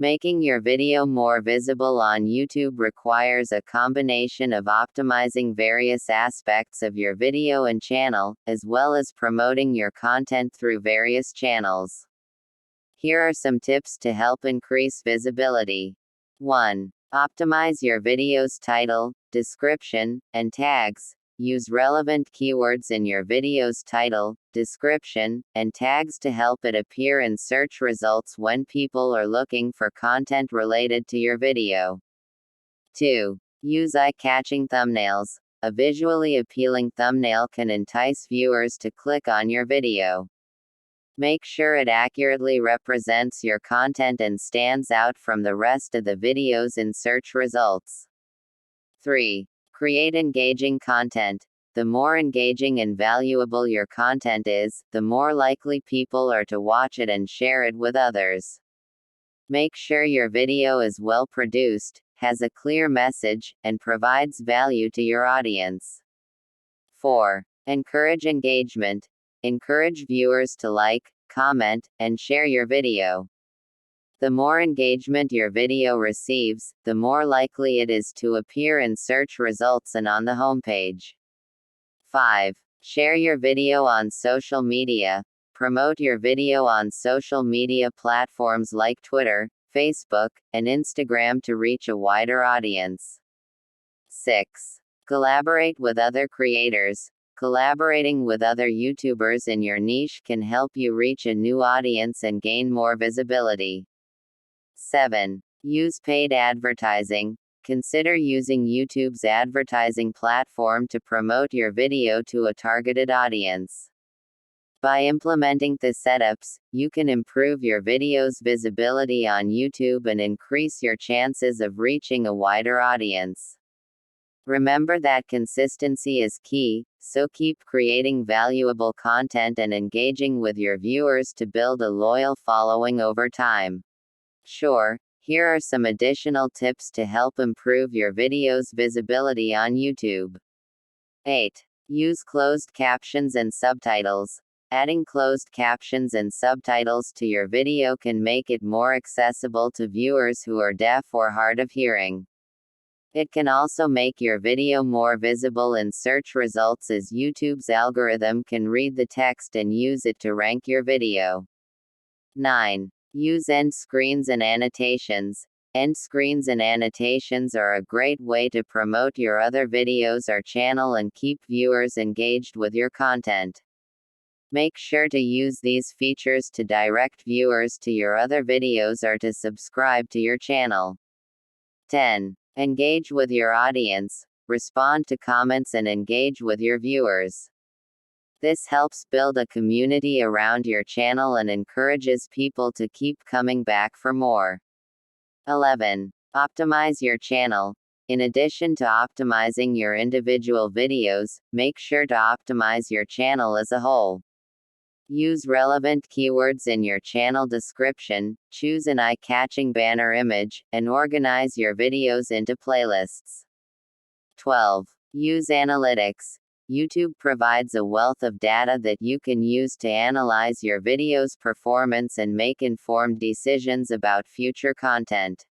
Making your video more visible on YouTube requires a combination of optimizing various aspects of your video and channel, as well as promoting your content through various channels. Here are some tips to help increase visibility. 1. Optimize your video's title, description, and tags. Use relevant keywords in your video's title, description, and tags to help it appear in search results when people are looking for content related to your video. 2. Use eye-catching thumbnails. A visually appealing thumbnail can entice viewers to click on your video. Make sure it accurately represents your content and stands out from the rest of the videos in search results. 3. Create engaging content. The more engaging and valuable your content is, the more likely people are to watch it and share it with others. Make sure your video is well produced, has a clear message, and provides value to your audience. 4. Encourage engagement. Encourage viewers to like, comment, and share your video. The more engagement your video receives, the more likely it is to appear in search results and on the homepage. 5. Share your video on social media. Promote your video on social media platforms like Twitter, Facebook, and Instagram to reach a wider audience. 6. Collaborate with other creators. Collaborating with other YouTubers in your niche can help you reach a new audience and gain more visibility. 7. Use paid advertising. Consider using YouTube's advertising platform to promote your video to a targeted audience. By implementing the setups, you can improve your video's visibility on YouTube and increase your chances of reaching a wider audience. Remember that consistency is key, so keep creating valuable content and engaging with your viewers to build a loyal following over time. Sure, here are some additional tips to help improve your video's visibility on YouTube. 8. Use closed captions and subtitles. Adding closed captions and subtitles to your video can make it more accessible to viewers who are deaf or hard of hearing. It can also make your video more visible in search results as YouTube's algorithm can read the text and use it to rank your video. 9. Use end screens and annotations. End screens and annotations are a great way to promote your other videos or channel and keep viewers engaged with your content. Make sure to use these features to direct viewers to your other videos or to subscribe to your channel. 10. Engage with your audience. Respond to comments and engage with your viewers. This helps build a community around your channel and encourages people to keep coming back for more. 11. Optimize your channel. In addition to optimizing your individual videos, make sure to optimize your channel as a whole. Use relevant keywords in your channel description, choose an eye-catching banner image, and organize your videos into playlists. 12. Use analytics. YouTube provides a wealth of data that you can use to analyze your video's performance and make informed decisions about future content.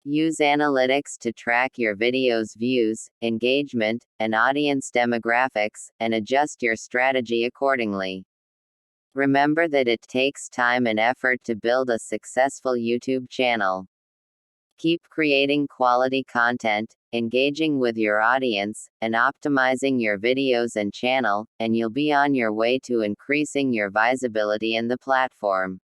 Use analytics to track your video's views, engagement, and audience demographics, and adjust your strategy accordingly. Remember that it takes time and effort to build a successful YouTube channel. Keep creating quality content, engaging with your audience, and optimizing your videos and channel, and you'll be on your way to increasing your visibility in the platform.